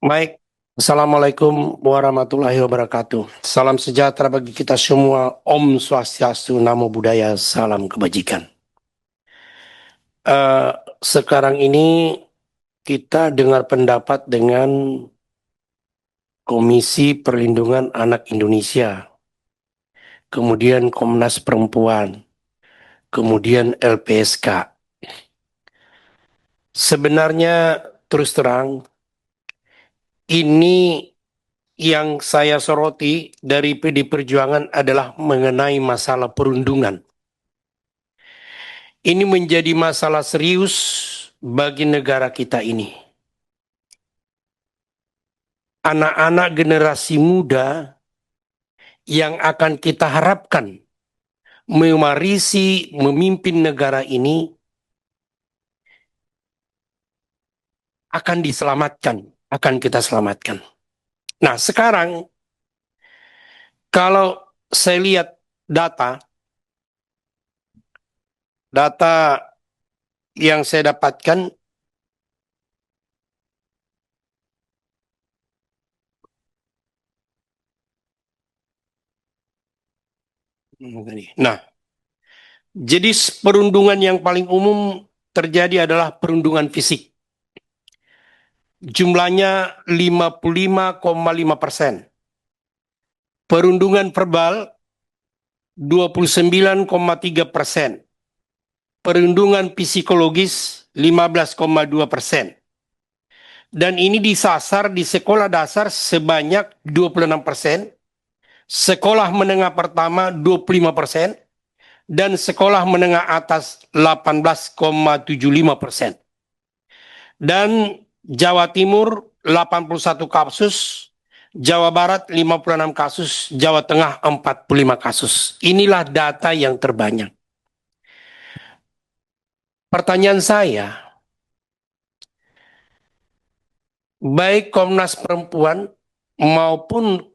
Baik, Assalamualaikum warahmatullahi wabarakatuh. Salam sejahtera bagi kita semua. Om Swastiastu, Namo Buddhaya, salam kebajikan. Eh, Sekarang ini kita dengar pendapat dengan Komisi Perlindungan Anak Indonesia, kemudian Komnas Perempuan, kemudian LPSK. Sebenarnya terus terang, ini yang saya soroti dari PD Perjuangan adalah mengenai masalah perundungan. Ini menjadi masalah serius bagi negara kita ini. Anak-anak generasi muda yang akan kita harapkan mewarisi, memimpin negara ini akan diselamatkan, akan kita selamatkan. Nah, sekarang kalau saya lihat data yang saya dapatkan, nah, jadi perundungan yang paling umum terjadi adalah perundungan fisik. Jumlahnya 55,5%. Perundungan verbal 29,3%. Perundungan psikologis 15,2%. Dan ini disasar di sekolah dasar sebanyak 26%, sekolah menengah pertama 25%, dan sekolah menengah atas 18,75%. Dan Jawa Timur 81 kasus, Jawa Barat 56 kasus, Jawa Tengah 45 kasus. Inilah data yang terbanyak. Pertanyaan saya, baik Komnas Perempuan maupun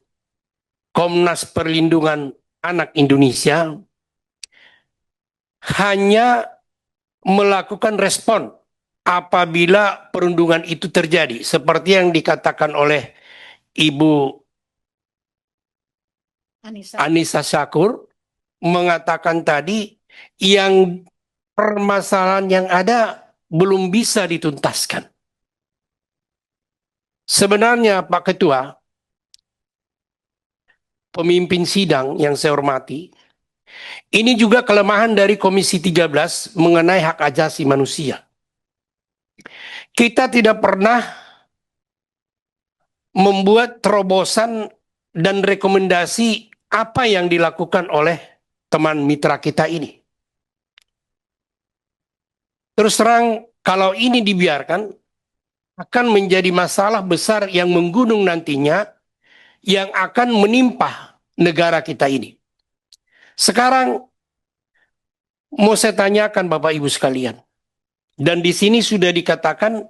Komnas Perlindungan Anak Indonesia hanya melakukan respon apabila perundungan itu terjadi. Seperti yang dikatakan oleh Ibu Anissa Syakur mengatakan tadi, yang permasalahan yang ada belum bisa dituntaskan. Sebenarnya Pak Ketua, pemimpin sidang yang saya hormati, ini juga kelemahan dari Komisi 13 mengenai hak asasi manusia. Kita tidak pernah membuat terobosan dan rekomendasi apa yang dilakukan oleh teman mitra kita ini. Terus terang, kalau ini dibiarkan, akan menjadi masalah besar yang menggunung nantinya, yang akan menimpa negara kita ini. Sekarang, mau saya tanyakan Bapak Ibu sekalian, dan di sini sudah dikatakan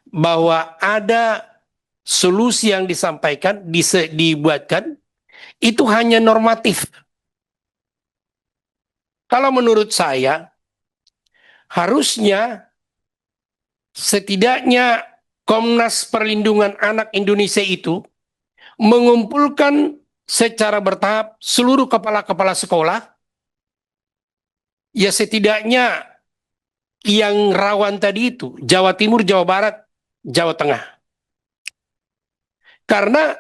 bahwa ada solusi yang disampaikan, dibuatkan, itu hanya normatif. Kalau menurut saya, harusnya setidaknya Komnas Perlindungan Anak Indonesia itu mengumpulkan secara bertahap seluruh kepala-kepala sekolah, ya setidaknya yang rawan tadi itu, Jawa Timur, Jawa Barat, Jawa Tengah. Karena,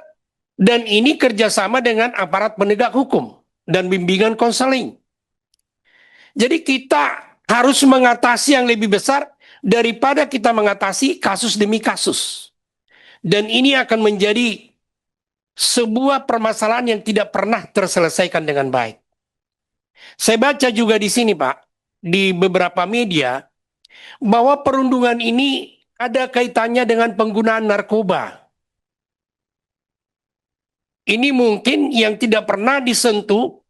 dan ini kerjasama dengan aparat penegak hukum dan bimbingan konseling. Jadi kita harus mengatasi yang lebih besar daripada kita mengatasi kasus demi kasus. Dan ini akan menjadi sebuah permasalahan yang tidak pernah terselesaikan dengan baik. Saya baca juga di sini Pak, di beberapa media, bahwa perundungan ini ada kaitannya dengan penggunaan narkoba. Ini mungkin yang tidak pernah disentuh,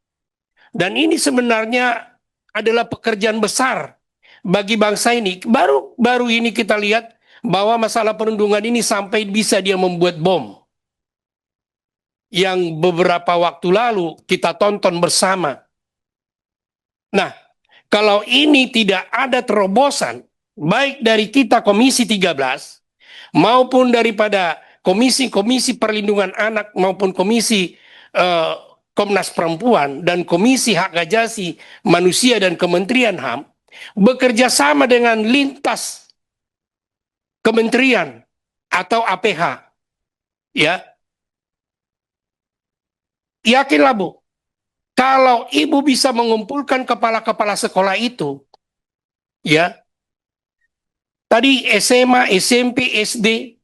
dan ini sebenarnya adalah pekerjaan besar bagi bangsa ini. Baru ini kita lihat bahwa masalah perundungan ini sampai bisa dia membuat bom. Yang beberapa waktu lalu kita tonton bersama. Nah, kalau ini tidak ada terobosan, baik dari kita Komisi 13, maupun daripada komisi-komisi perlindungan anak maupun komisi Komnas Perempuan dan Komisi Hak Asasi Manusia dan Kementerian HAM bekerja sama dengan lintas kementerian atau APH, ya. Yakinlah Bu, kalau Ibu bisa mengumpulkan kepala-kepala sekolah itu, ya, tadi SMA, SMP, SD,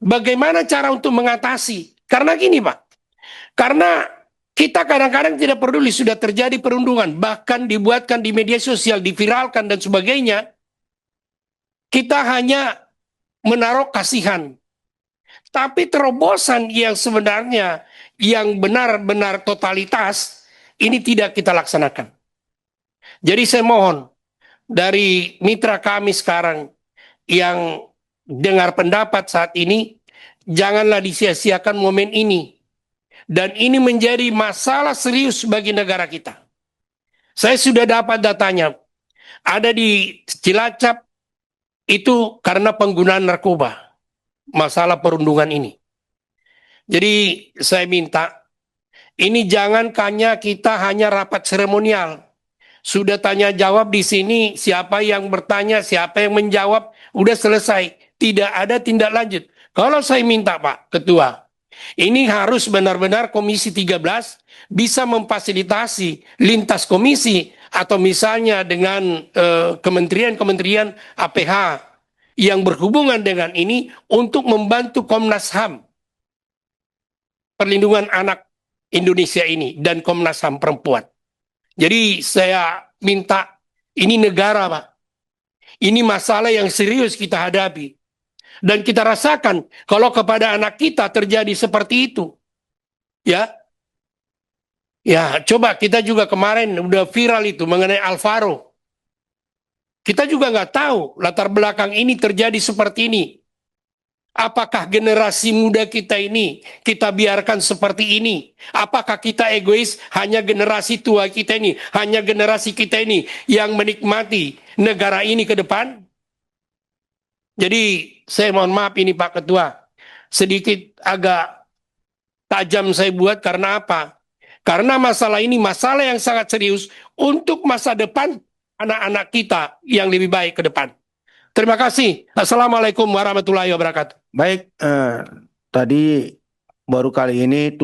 bagaimana cara untuk mengatasi? Karena gini Pak, karena kita kadang-kadang tidak peduli sudah terjadi perundungan, bahkan dibuatkan di media sosial, diviralkan dan sebagainya, kita hanya menaruh kasihan. Tapi terobosan yang sebenarnya yang benar-benar totalitas ini tidak kita laksanakan. Jadi saya mohon dari mitra kami sekarang yang dengar pendapat saat ini, janganlah disia-siakan momen ini. Dan ini menjadi masalah serius bagi negara kita. Saya sudah dapat datanya. Ada di Cilacap itu karena penggunaan narkoba. Masalah perundungan ini. Jadi saya minta, ini jangan hanya kita hanya rapat seremonial. Sudah tanya jawab di sini, siapa yang bertanya, siapa yang menjawab, udah selesai. Tidak ada tindak lanjut. Kalau saya minta Pak Ketua, ini harus benar-benar Komisi 13 bisa memfasilitasi lintas komisi atau misalnya dengan kementerian-kementerian APH yang berhubungan dengan ini untuk membantu Komnas HAM perlindungan anak Indonesia ini dan Komnas HAM perempuan. Jadi saya minta, ini negara Pak, ini masalah yang serius kita hadapi. Dan kita rasakan kalau kepada anak kita terjadi seperti itu. Ya, ya coba kita juga kemarin udah viral itu mengenai Alvaro. Kita juga nggak tahu latar belakang ini terjadi seperti ini. Apakah generasi muda kita ini kita biarkan seperti ini? Apakah kita egois? Hanya generasi tua kita ini, hanya generasi kita ini yang menikmati negara ini ke depan? Jadi saya mohon maaf ini Pak Ketua, sedikit agak tajam saya buat karena apa? Karena masalah ini masalah yang sangat serius untuk masa depan anak-anak kita yang lebih baik ke depan. Terima kasih. Assalamualaikum warahmatullahi wabarakatuh. Baik, tadi baru kali ini